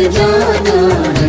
जाना है।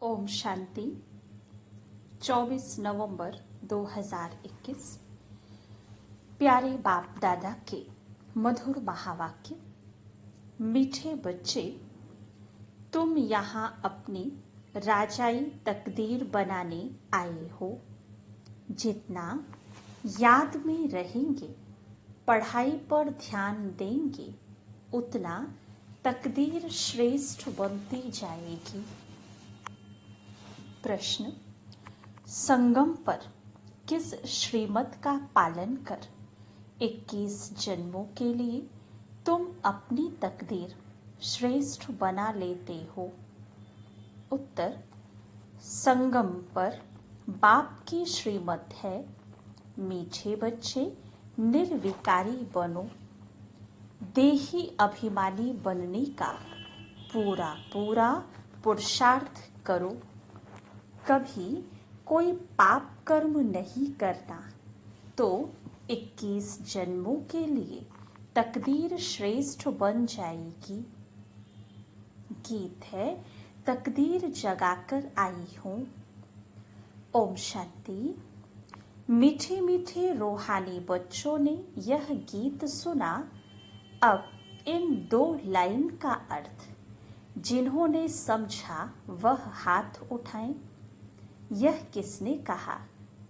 ओम शांति 24 नवंबर 2021 प्यारे बाप दादा के मधुर महावाक्य। मीठे बच्चे, तुम यहाँ अपनी राजाई तकदीर बनाने आए हो। जितना याद में रहेंगे, पढ़ाई पर ध्यान देंगे, उतना तकदीर श्रेष्ठ बनती जाएगी। प्रश्न, संगम पर किस श्रीमत का पालन कर 21 जन्मों के लिए तुम अपनी तकदीर श्रेष्ठ बना लेते हो? उत्तर, संगम पर बाप की श्रीमत है, मीठे बच्चे निर्विकारी बनो, देही अभिमानी बनने का पूरा पूरा पुरुषार्थ करो। कभी कोई पाप कर्म नहीं करना तो 21 जन्मों के लिए तकदीर श्रेष्ठ बन जाएगी। गीत है तकदीर जगाकर आई हूँ। ओम शांति। मीठे मीठे रूहानी बच्चों ने यह गीत सुना। अब इन 2 लाइन का अर्थ जिन्होंने समझा वह हाथ उठाएं। यह किसने कहा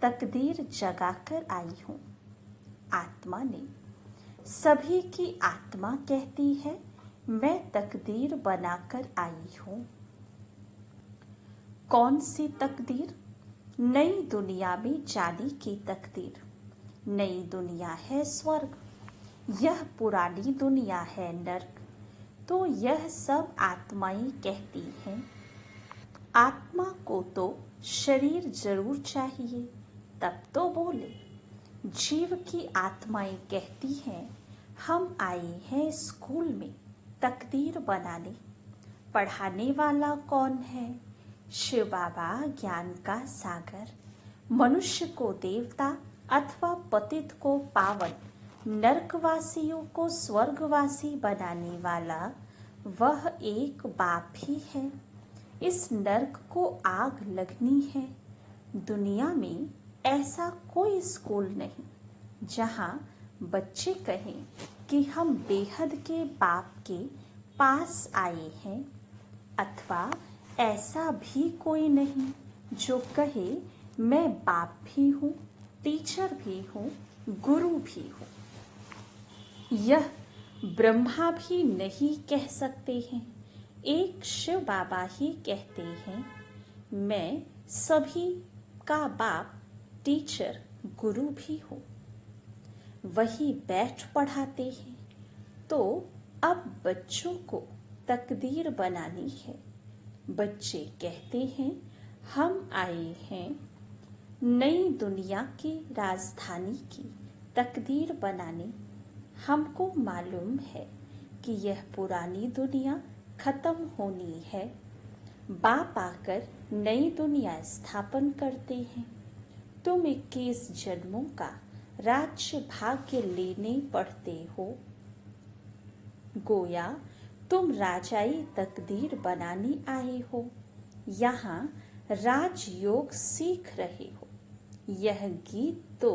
तकदीर जगाकर आई हूँ? आत्मा ने। सभी की आत्मा कहती है मैं तकदीर बनाकर आई हूँ। कौन सी तकदीर? नई दुनिया में जाने की तकदीर। नई दुनिया है स्वर्ग, यह पुरानी दुनिया है नर्क। तो यह सब आत्माएं कहती हैं। आत्मा को तो शरीर जरूर चाहिए, तब तो बोले। जीव की आत्माएं कहती हैं हम आए हैं स्कूल में तकदीर बनाने। पढ़ाने वाला कौन है? शिव बाबा ज्ञान का सागर। मनुष्य को देवता अथवा पतित को पावन, नरकवासियों को स्वर्गवासी बनाने वाला वह एक बाप ही है। इस नरक को आग लगनी है। दुनिया में ऐसा कोई स्कूल नहीं जहाँ बच्चे कहें कि हम बेहद के बाप के पास आए हैं, अथवा ऐसा भी कोई नहीं जो कहे मैं बाप भी हूँ, टीचर भी हूँ, गुरु भी हूँ। यह ब्रह्मा भी नहीं कह सकते हैं। एक शिव बाबा ही कहते हैं मैं सभी का बाप, टीचर, गुरु भी हूँ। वही बैठ पढ़ाते हैं। तो अब बच्चों को तकदीर बनानी है। बच्चे कहते हैं हम आए हैं नई दुनिया की राजधानी की तकदीर बनाने। हमको मालूम है कि यह पुरानी दुनिया खत्म होनी है। बाप आकर नई दुनिया स्थापन करते हैं। तुम 21 जन्मों का राज्य भाग्य लेने पड़ते हो। गोया तुम राजाई तकदीर बनाने आए हो। यहाँ राजयोग सीख रहे हो। यह गीत तो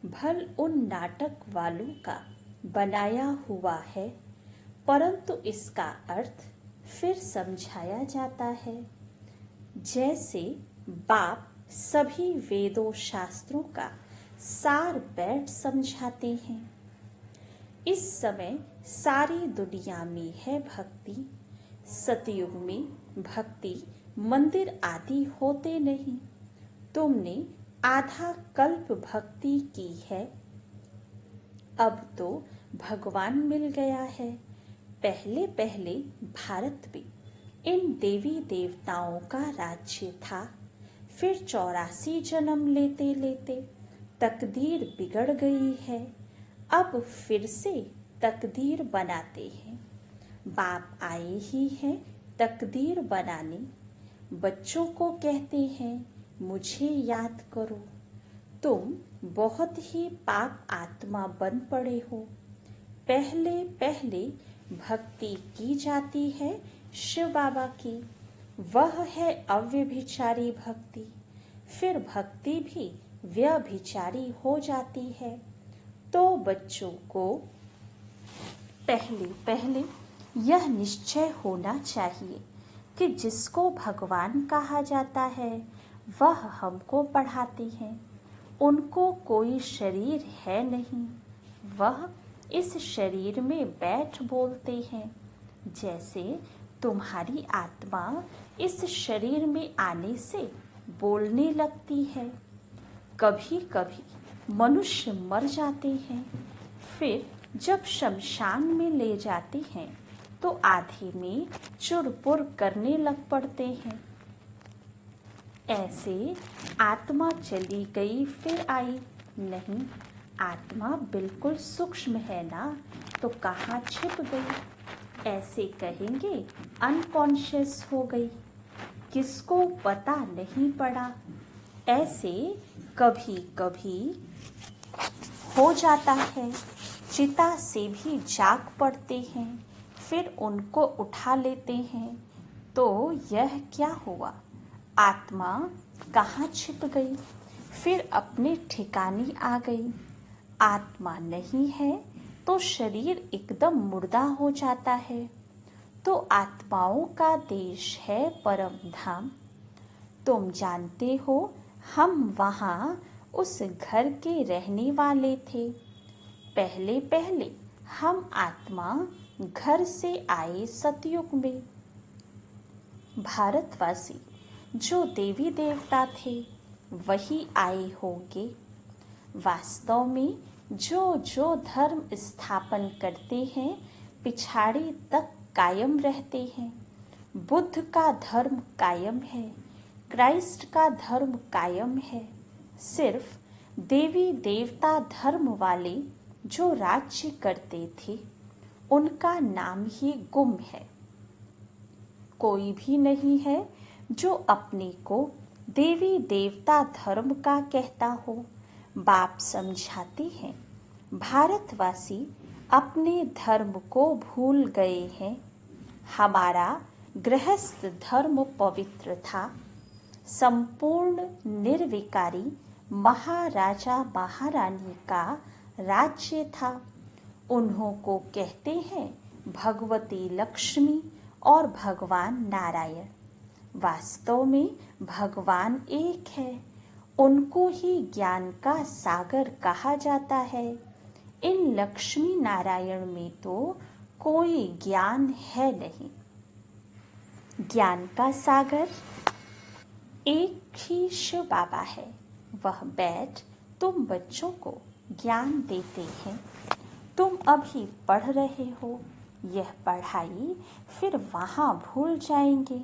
भल उन नाटक वालों का बनाया हुआ है, परंतु इसका अर्थ फिर समझाया जाता है। जैसे बाप सभी वेदों शास्त्रों का सार बैठ समझाते हैं। इस समय सारी दुनिया में है भक्ति। सतयुग में भक्ति मंदिर आदि होते नहीं। तुमने आधा कल्प भक्ति की है। अब तो भगवान मिल गया है। पहले पहले भारत में इन देवी देवताओं का राज्य था। फिर 84 जन्म लेते लेते तकदीर बिगड़ गई है। अब फिर से तकदीर बनाते हैं। बाप आए ही हैं तकदीर बनाने। बच्चों को कहते हैं मुझे याद करो। तुम बहुत ही पाप आत्मा बन पड़े हो। पहले पहले भक्ति की जाती है शिव बाबा की, वह है अव्यभिचारी भक्ति। फिर भक्ति भी व्यभिचारी हो जाती है। तो बच्चों को पहले पहले यह निश्चय होना चाहिए कि जिसको भगवान कहा जाता है वह हमको पढ़ाते हैं। उनको कोई शरीर है नहीं, वह इस शरीर में बैठ बोलते हैं। जैसे तुम्हारी आत्मा इस शरीर में आने से बोलने लगती है। कभी कभी मनुष्य मर जाते हैं, फिर जब शमशान में ले जाते हैं तो आधे में चुरपुर करने लग पड़ते हैं। ऐसे आत्मा चली गई फिर आई नहीं। आत्मा बिल्कुल सूक्ष्म है ना, तो कहाँ छिप गई? ऐसे कहेंगे अनकॉन्शियस हो गई। किसको पता नहीं पड़ा। ऐसे कभी कभी हो जाता है। चिता से भी जाग पड़ते हैं, फिर उनको उठा लेते हैं। तो यह क्या हुआ? आत्मा कहाँ छिप गई? फिर अपने ठिकाने आ गई। आत्मा नहीं है तो शरीर एकदम मुर्दा हो जाता है। तो आत्माओं का देश है परम धाम। तुम जानते हो, हम वहाँ उस घर के रहने वाले थे। पहले पहले हम आत्मा घर से आए सतयुग में। भारतवासी जो देवी देवता थे वही आए होंगे। वास्तव में जो जो धर्म स्थापन करते हैं पिछाड़ी तक कायम रहते हैं। बुद्ध का धर्म कायम है, क्राइस्ट का धर्म कायम है। सिर्फ देवी देवता धर्म वाले जो राज्य करते थे उनका नाम ही गुम है। कोई भी नहीं है जो अपने को देवी देवता धर्म का कहता हो। बाप समझाते हैं, भारतवासी अपने धर्म को भूल गए हैं। हमारा गृहस्थ धर्म पवित्र था। संपूर्ण निर्विकारी महाराजा महारानी का राज्य था। उन्हों को कहते हैं भगवती लक्ष्मी और भगवान नारायण। वास्तव में भगवान एक है। उनको ही ज्ञान का सागर कहा जाता है। इन लक्ष्मी नारायण में तो कोई ज्ञान है नहीं। ज्ञान का सागर एक ही शिव बाबा है। वह बैठ तुम बच्चों को ज्ञान देते हैं। तुम अभी पढ़ रहे हो, यह पढ़ाई फिर वहाँ भूल जाएंगे।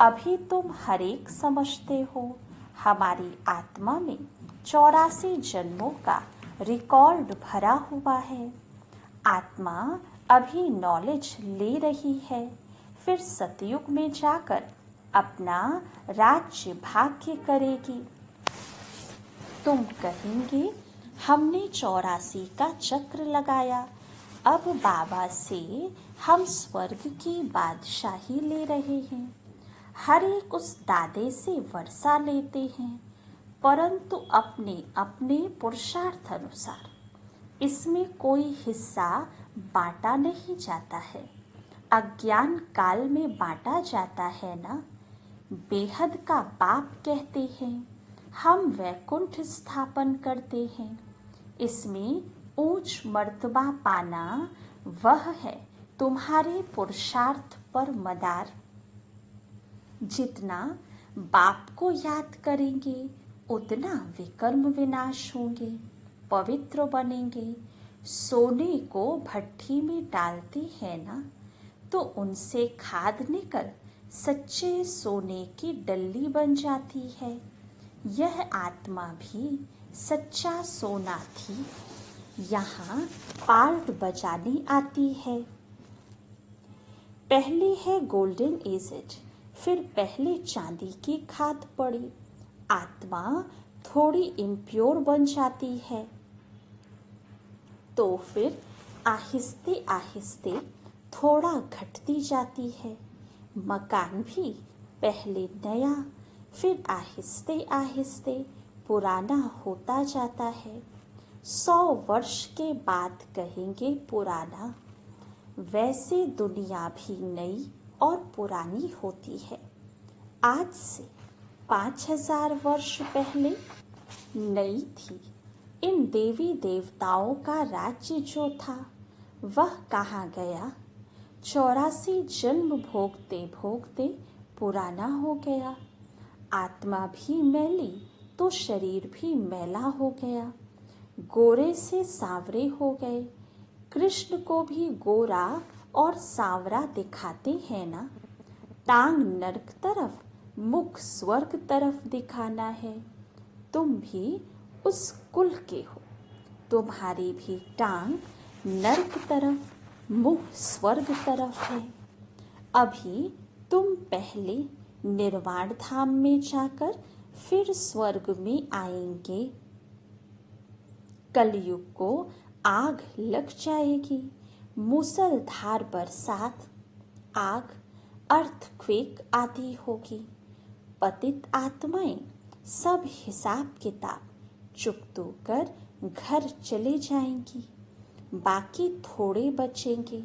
अभी तुम हर एक समझते हो। हमारी आत्मा में 84 जन्मों का रिकॉर्ड भरा हुआ है। आत्मा अभी नॉलेज ले रही है, फिर सतयुग में जाकर अपना राज्य भाग्य करेगी। तुम कहेंगे हमने 84 का चक्र लगाया, अब बाबा से हम स्वर्ग की बादशाही ले रहे हैं। हर एक उस दादे से वर्षा लेते हैं, परंतु अपने अपने पुरुषार्थ अनुसार। इसमें कोई हिस्सा बांटा नहीं जाता है। अज्ञान काल में बांटा जाता है ना। बेहद का बाप कहते हैं हम वैकुंठ स्थापन करते हैं। इसमें ऊंच मर्तबा पाना वह है तुम्हारे पुरुषार्थ पर मदार। जितना बाप को याद करेंगे उतना विकर्म विनाश होंगे, पवित्र बनेंगे। सोने को भट्ठी में डालते हैं ना, तो उनसे खाद निकल सच्चे सोने की डल्ली बन जाती है। यह आत्मा भी सच्चा सोना थी। यहाँ पार्ट बजानी आती है। पहले है गोल्डन एज, फिर पहले चांदी की खाद पड़ी। आत्मा थोड़ी इम्प्योर बन जाती है, तो फिर आहिस्ते आहिस्ते थोड़ा घटती जाती है। मकान भी पहले नया, फिर आहिस्ते आहिस्ते पुराना होता जाता है। 100 वर्ष के बाद कहेंगे पुराना। वैसे दुनिया भी नई और पुरानी होती है। आज से 5000 वर्ष पहले नई थी। इन देवी देवताओं का राज्य जो था वह कहाँ गया? 84 जन्म भोगते भोगते पुराना हो गया। आत्मा भी मैली तो शरीर भी मैला हो गया। गोरे से सांवरे हो गए। कृष्ण को भी गोरा और सांवरा दिखाते हैं ना। टांग नरक तरफ, मुख स्वर्ग तरफ दिखाना है। तुम भी उस कुल के हो। तुम्हारी भी टांग नरक तरफ, मुख स्वर्ग तरफ है। अभी तुम पहले निर्वाण धाम में जाकर फिर स्वर्ग में आएंगे। कलयुग को आग लग जाएगी, मूसलधार बरसात, आग, अर्थक्वेक आदि होगी। पतित आत्माएं सब हिसाब किताब चुकतो कर घर चले जाएंगी, बाकी थोड़े बचेंगे।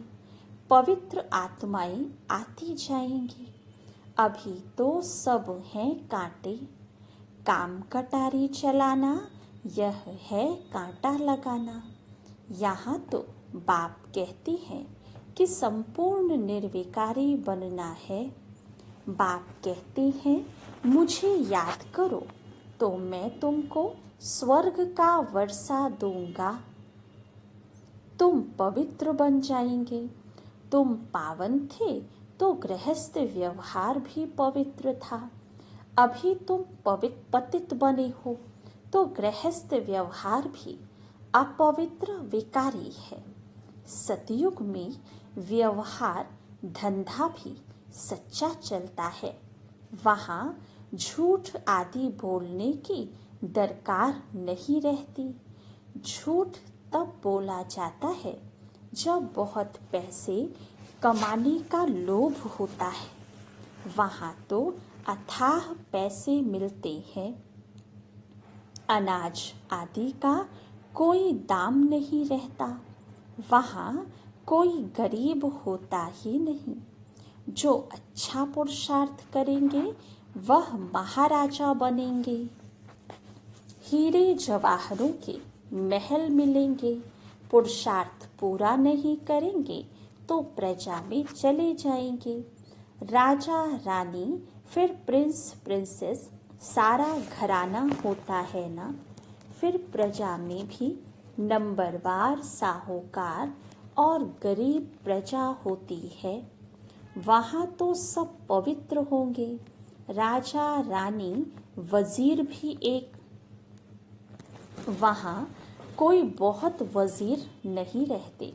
पवित्र आत्माएं आती जाएंगी। अभी तो सब हैं कांटे, काम कटारी चलाना यह है कांटा लगाना। यहाँ तो बाप कहती हैं कि संपूर्ण निर्विकारी बनना है। बाप कहते हैं मुझे याद करो तो मैं तुमको स्वर्ग का वर्षा दूंगा। तुम पवित्र बन जाएंगे। तुम पावन थे तो गृहस्थ व्यवहार भी पवित्र था। अभी तुम पतित बने हो तो गृहस्थ व्यवहार भी अपवित्र विकारी है। सतयुग में व्यवहार धंधा भी सच्चा चलता है। वहाँ झूठ आदि बोलने की दरकार नहीं रहती। झूठ तब बोला जाता है जब बहुत पैसे कमाने का लोभ होता है। वहाँ तो अथाह पैसे मिलते हैं। अनाज आदि का कोई दाम नहीं रहता। वहाँ कोई गरीब होता ही नहीं। जो अच्छा पुरुषार्थ करेंगे वह महाराजा बनेंगे। हीरे जवाहरों के महल मिलेंगे। पुरुषार्थ पूरा नहीं करेंगे तो प्रजा में चले जाएंगे। राजा रानी फिर प्रिंस प्रिंसेस सारा घराना होता है ना। फिर प्रजा में भी नंबरवार साहूकार और गरीब प्रजा होती है। वहाँ तो सब पवित्र होंगे। राजा रानी वजीर भी एक। वहाँ कोई बहुत वजीर नहीं रहते।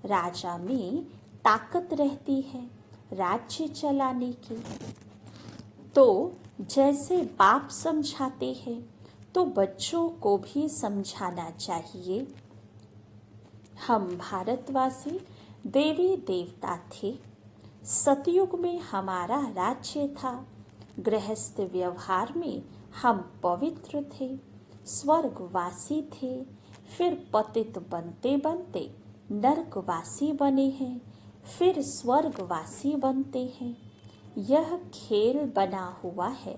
राजा में ताकत रहती है राज्य चलाने की। तो जैसे बाप समझाते हैं तो बच्चों को भी समझाना चाहिए। हम भारतवासी देवी देवता थे। सतयुग में हमारा राज्य था। गृहस्थ व्यवहार में हम पवित्र थे, स्वर्गवासी थे। फिर पतित बनते बनते नरकवासी बने हैं, फिर स्वर्गवासी बनते हैं। यह खेल बना हुआ है।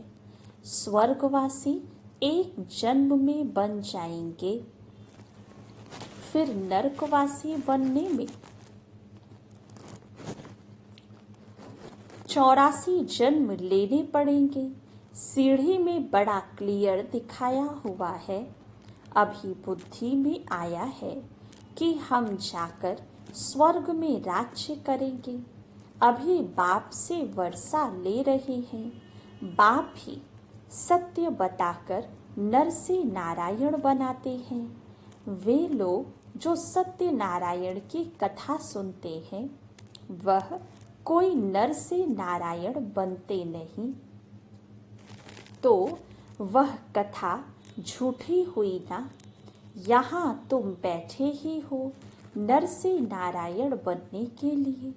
स्वर्गवासी एक जन्म में बन जाएंगे, फिर नरकवासी बनने में 84 जन्म लेने पड़ेंगे। सीढ़ी में बड़ा क्लियर दिखाया हुआ है। अभी बुद्धि में आया है कि हम जाकर स्वर्ग में राज्य करेंगे। अभी बाप से वर्षा ले रहे हैं। बाप भी सत्य बताकर नर से नारायण बनाते हैं। वे लोग जो सत्य नारायण की कथा सुनते हैं वह कोई नर से नारायण बनते नहीं। तो वह कथा झूठी हुई ना। यहाँ तुम बैठे ही हो नर से नारायण बनने के लिए।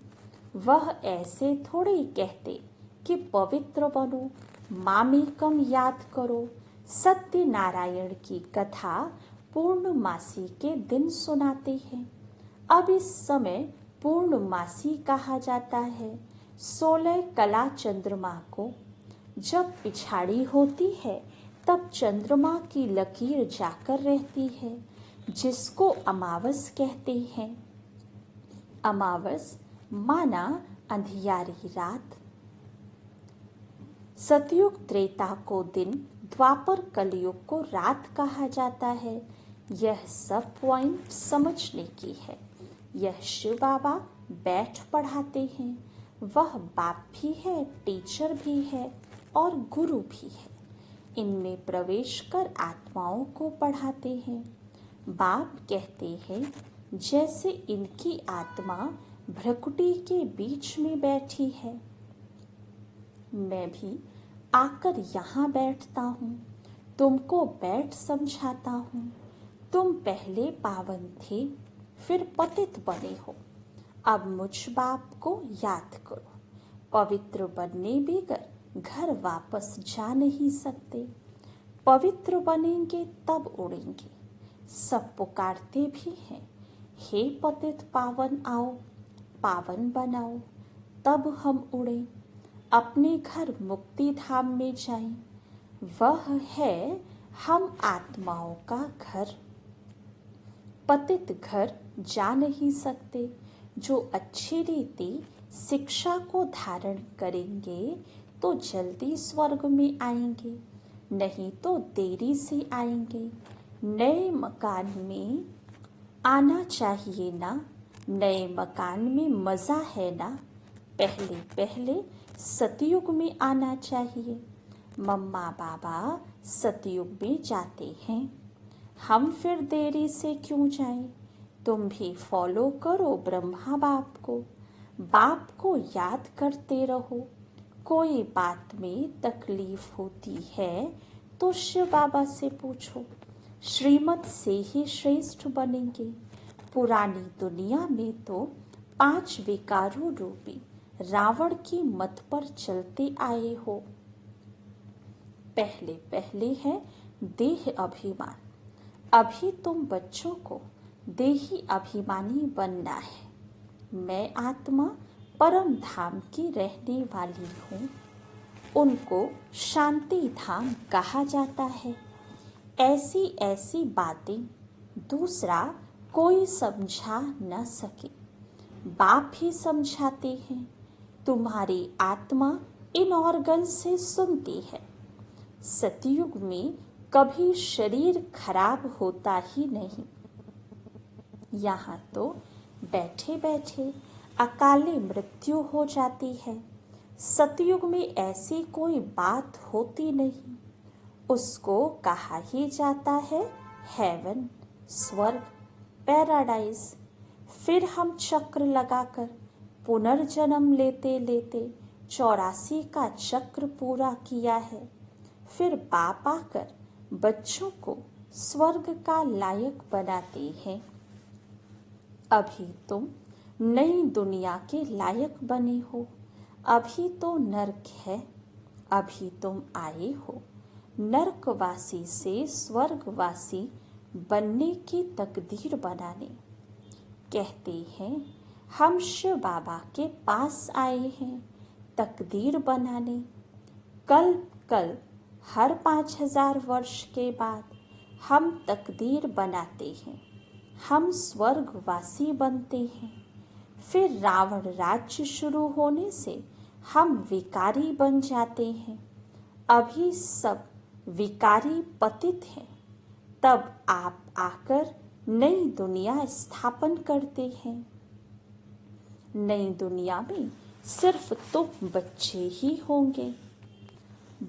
वह ऐसे थोड़े कहते कि पवित्र बनो, मामेकम याद करो। सत्य नारायण की कथा पूर्णमासी के दिन सुनाते हैं। अब इस समय पूर्णमासी कहा जाता है 16 कला चंद्रमा को। जब पिछाड़ी होती है तब चंद्रमा की लकीर जाकर रहती है, जिसको अमावस कहते हैं। अमावस माना अंधियारी रात। सतयुग त्रेता को दिन, द्वापर कलयुग को रात कहा जाता है। यह सब पॉइंट समझने की है। यह शिव बाबा बैठ पढ़ाते हैं। वह बाप भी है, टीचर भी है और गुरु भी है। इनमें प्रवेश कर आत्माओं को पढ़ाते हैं। बाप कहते हैं जैसे इनकी आत्मा भ्रकुटी के बीच में बैठी है। मैं भी आकर यहाँ बैठता हूँ, तुमको बैठ समझाता हूँ। तुम पहले पावन थे, फिर पतित बने हो। अब मुझ बाप को याद करो। पवित्र बनने बगैर घर वापस जा नहीं सकते। पवित्र बनेंगे तब उड़ेंगे। सब पुकारते भी हैं, हे पतित पावन आओ, पावन बनाओ, तब हम उड़ें, अपने घर मुक्ति धाम में जाएं। वह है हम आत्माओं का घर। पतित घर जा नहीं सकते। जो अच्छी रीति शिक्षा को धारण करेंगे तो जल्दी स्वर्ग में आएंगे, नहीं तो देरी से आएंगे। नए मकान में आना चाहिए ना, नए मकान में मज़ा है ना। पहले पहले सतयुग में आना चाहिए। मम्मा बाबा सतयुग में जाते हैं, हम फिर देरी से क्यों जाएं। तुम भी फॉलो करो ब्रह्मा बाप को। बाप को याद करते रहो। कोई बात में तकलीफ होती है तो शिव बाबा से पूछो। श्रीमत से ही श्रेष्ठ बनेंगे। पुरानी दुनिया में तो 5 विकारों रूपी रावण की मत पर चलते आए हो। पहले पहले है देह अभिमान। अभी तुम बच्चों को देही अभिमानी बनना है। मैं आत्मा परम धाम की रहने वाली हूँ। उनको शांति धाम कहा जाता है। ऐसी ऐसी बातें दूसरा कोई समझा न सके। बाप ही समझाते हैं। तुम्हारी आत्मा इन ऑर्गन से सुनती है। सतयुग में कभी शरीर खराब होता ही नहीं। यहाँ तो बैठे बैठे अकाले मृत्यु हो जाती है। सतयुग में ऐसी कोई बात होती नहीं। उसको कहा ही जाता है हेवन, स्वर्ग, पैराडाइज। फिर हम चक्र लगाकर पुनर्जन्म लेते लेते 84 का चक्र पूरा किया है। फिर बाप आकर बच्चों को स्वर्ग का लायक बनाते हैं। अभी तुम नई दुनिया के लायक बने हो। अभी तो नर्क है। अभी तुम आए हो नर्कवासी से स्वर्गवासी बनने की तकदीर बनाने। कहते हैं हम शिव बाबा के पास आए हैं तकदीर बनाने। कल कल हर 5000 वर्ष के बाद हम तकदीर बनाते हैं। हम स्वर्गवासी बनते हैं। फिर रावण राज्य शुरू होने से हम विकारी बन जाते हैं। अभी सब विकारी पतित हैं। तब आप आकर नई दुनिया स्थापन करते हैं। नई दुनिया में सिर्फ तुम बच्चे ही होंगे।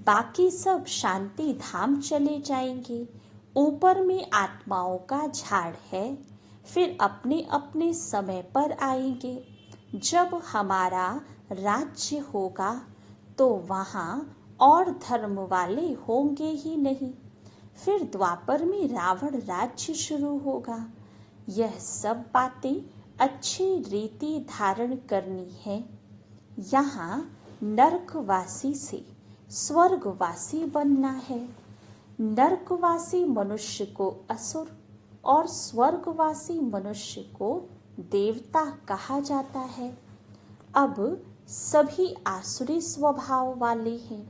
बाकी सब शांति धाम चले जाएंगे। ऊपर में आत्माओं का झाड़ है। फिर अपने अपने समय पर आएंगे। जब हमारा राज्य होगा तो वहाँ और धर्म वाले होंगे ही नहीं। फिर द्वापर में रावण राज्य शुरू होगा। यह सब बातें अच्छी रीति धारण करनी है। यहाँ नरकवासी से स्वर्गवासी बनना है। नरकवासी मनुष्य को असुर और स्वर्गवासी मनुष्य को देवता कहा जाता है। अब सभी आसुरी स्वभाव वाले हैं।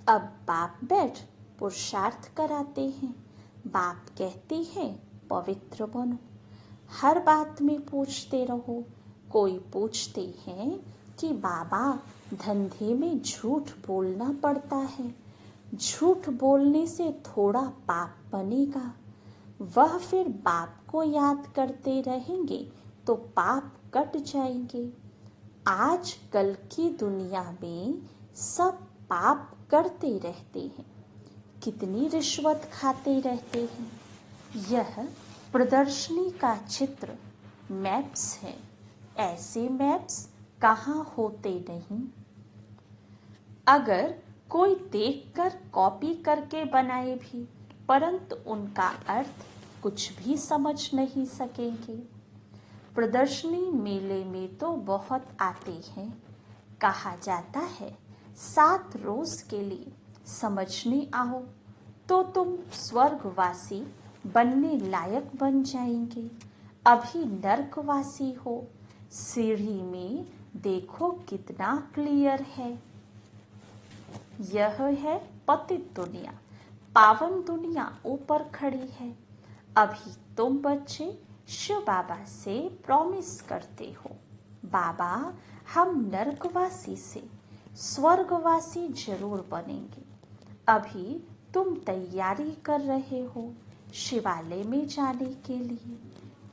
अब बाप बैठ पुरुषार्थ कराते हैं। बाप कहते हैं पवित्र बनो। हर बात में पूछते रहो। कोई पूछते हैं कि बाबा धंधे में झूठ बोलना पड़ता है, झूठ बोलने से थोड़ा पाप बनेगा। वह फिर बाप को याद करते रहेंगे तो पाप कट जाएंगे। आज कल की दुनिया में सब पाप करते रहते हैं। कितनी रिश्वत खाते रहते हैं। यह प्रदर्शनी का चित्र मैप्स है। ऐसे मैप्स कहाँ होते नहीं। अगर कोई देखकर कॉपी करके बनाए भी, परंतु उनका अर्थ कुछ भी समझ नहीं सकेंगे। प्रदर्शनी मेले में तो बहुत आते हैं। कहा जाता है 7 रोज के लिए समझने आओ तो तुम स्वर्गवासी बनने लायक बन जाएंगे। अभी नर्कवासी हो। सीढ़ी में देखो कितना क्लियर है। यह है पतित दुनिया। पावन दुनिया ऊपर खड़ी है। अभी तुम बच्चे शिव बाबा से प्रॉमिस करते हो, बाबा हम नर्कवासी से स्वर्गवासी जरूर बनेंगे। अभी तुम तैयारी कर रहे हो शिवालय में जाने के लिए,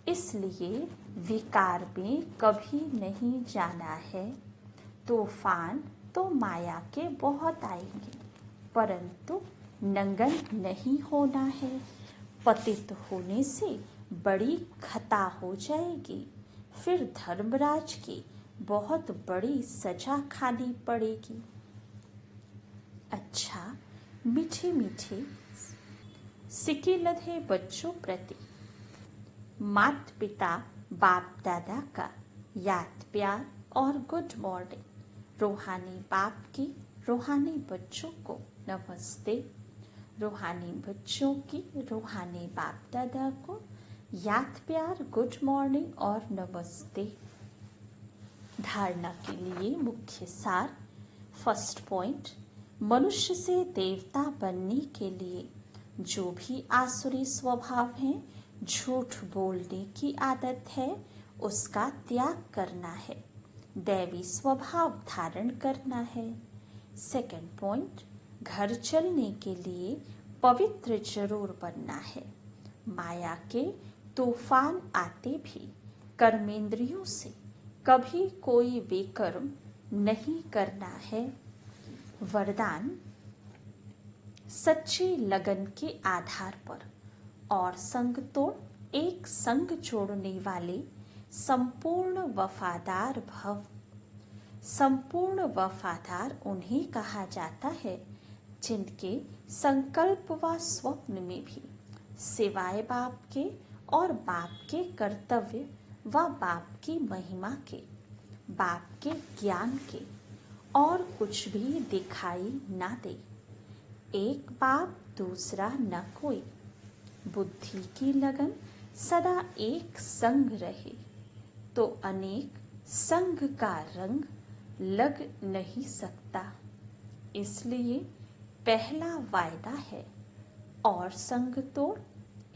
इसलिए विकार में कभी नहीं जाना है। तूफान तो माया के बहुत आएंगे, परंतु नंगन नहीं होना है। पतित होने से बड़ी खता हो जाएगी, फिर धर्मराज की बहुत बड़ी सजा खानी पड़ेगी। अच्छा, मीठे मीठे सिक्के लधे बच्चों प्रति माता पिता बाप दादा का याद प्यार और गुड मॉर्निंग। रूहानी बाप की रूहानी बच्चों को नमस्ते। रूहानी बच्चों की रूहानी बाप दादा को याद प्यार गुड मॉर्निंग और नमस्ते। धारणा के लिए मुख्य सार। फर्स्ट पॉइंट, मनुष्य से देवता बनने के लिए जो भी आसुरी स्वभाव है, झूठ बोलने की आदत है, उसका त्याग करना है, दैवी स्वभाव धारण करना है। सेकंड पॉइंट, घर चलने के लिए पवित्र जरूर बनना है। माया के तूफान आते भी कर्मेंद्रियों से कभी कोई विकर्म नहीं करना है। वरदान, सच्ची लगन के आधार पर और संग तोड़ एक संग जोड़ने वाले संपूर्ण वफादार भव। संपूर्ण वफादार उन्हें कहा जाता है जिनके संकल्प व स्वप्न में भी सिवाय बाप के और बाप के कर्तव्य व बाप की महिमा के, बाप के ज्ञान के और कुछ भी दिखाई ना दे। एक बाप दूसरा न कोई। बुद्धि की लगन सदा एक संग रहे तो अनेक संग का रंग लग नहीं सकता। इसलिए पहला वायदा है और संग तोड़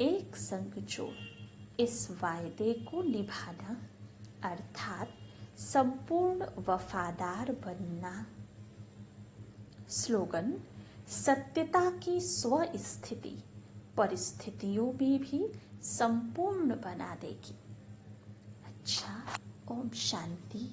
एक संग जोड़। इस वायदे को निभाना अर्थात संपूर्ण वफादार बनना। स्लोगन, सत्यता की स्व स्थिति परिस्थितियों में भी संपूर्ण बना देगी। अच्छा, ओम शांति।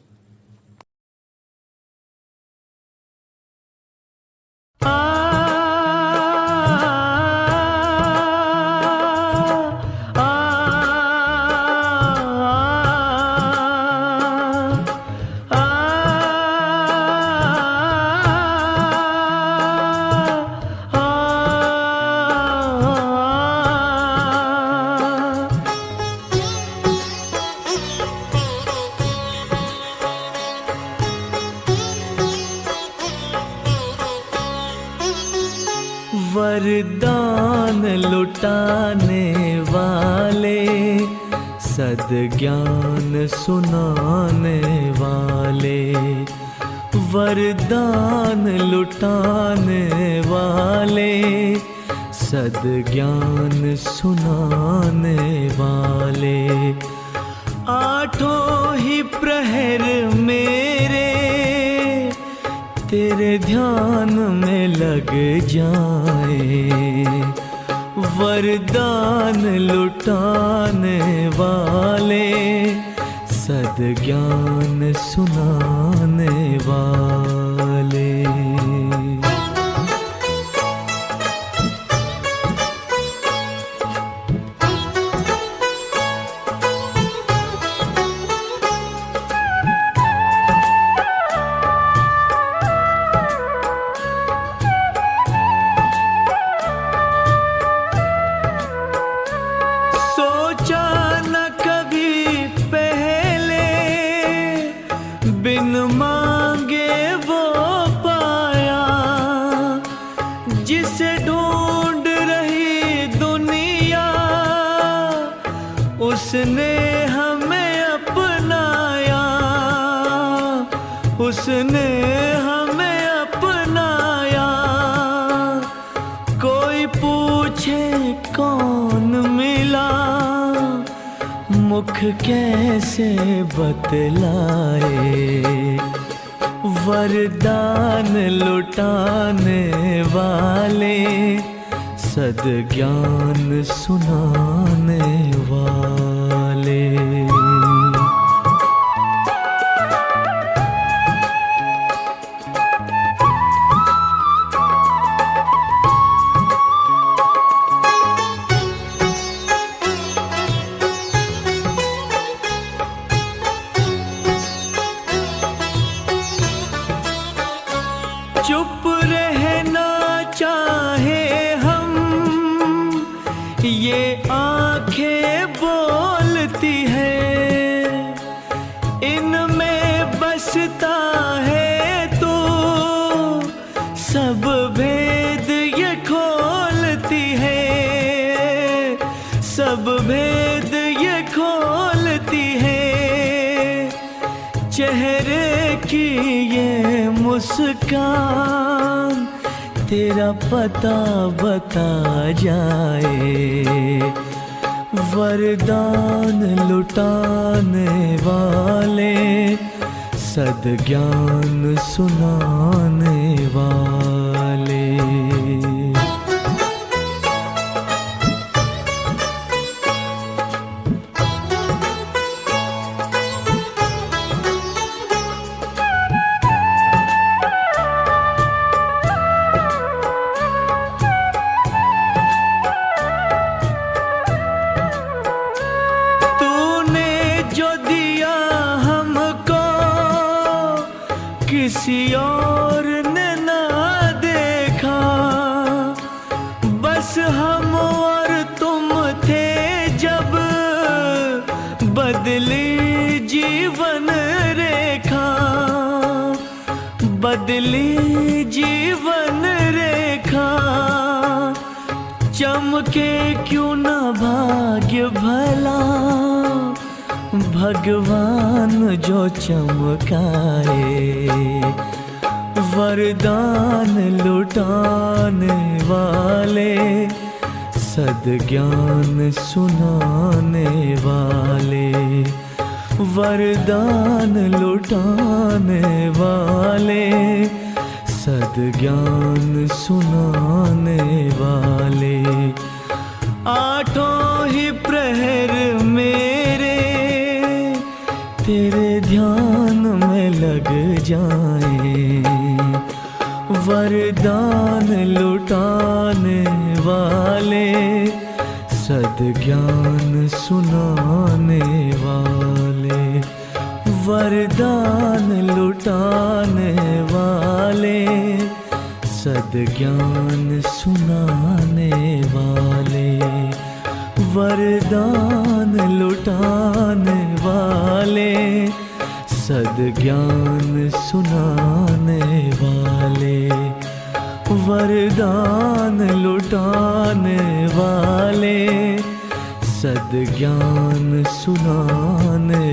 वरदान लुटाने वाले, सद्ज्ञान सुनाने वाले। वरदान लुटाने वाले, सद्ज्ञान सुनाने वाले। आठों ही प्रहर मेरे तेरे ध्यान में लग जाए। वरदान लुटाने वाले, सद्ज्ञान सुनाने वाले। जिसे ढूंढ रही दुनिया, उसने हमें अपनाया, उसने हमें अपनाया। कोई पूछे कौन मिला, मुख कैसे बतलाए। वरदान लुटाने वाले, सद्ज्ञान सुनाने वाले। चुप रहना चाहे हम, ये आंखें बोलती है। इनमें बसता है तो सब भेद ये खोलती है, सब भेद ये खोलती है। चेहरे की ये मुस्कान तेरा पता बता जाए। वरदान लुटाने वाले, सद्ज्ञान सुनाने वाले। किसी और ने ना देखा, बस हम और तुम थे जब बदली जीवन रेखा, बदली जीवन रेखा। चमके क्यों ना भाग्य भला, भगवान जो चमकाए। वरदान लुटाने वाले, सद्ज्ञान सुनाने वाले। वरदान लुटाने वाले, सद्ज्ञान सुनाने वाले। आठों ही प्रहर मेरे तेरे ध्यान में लग जाए। वरदान लुटाने वाले, सद्ज्ञान सुनाने वाले। वरदान लुटाने वाले, सद्ज्ञान सुनाने वाले। वरदान लुटाने वाले, सद्ज्ञान सुनाने वाले। वरदान लुटाने वाले, सद्ज्ञान सुनाने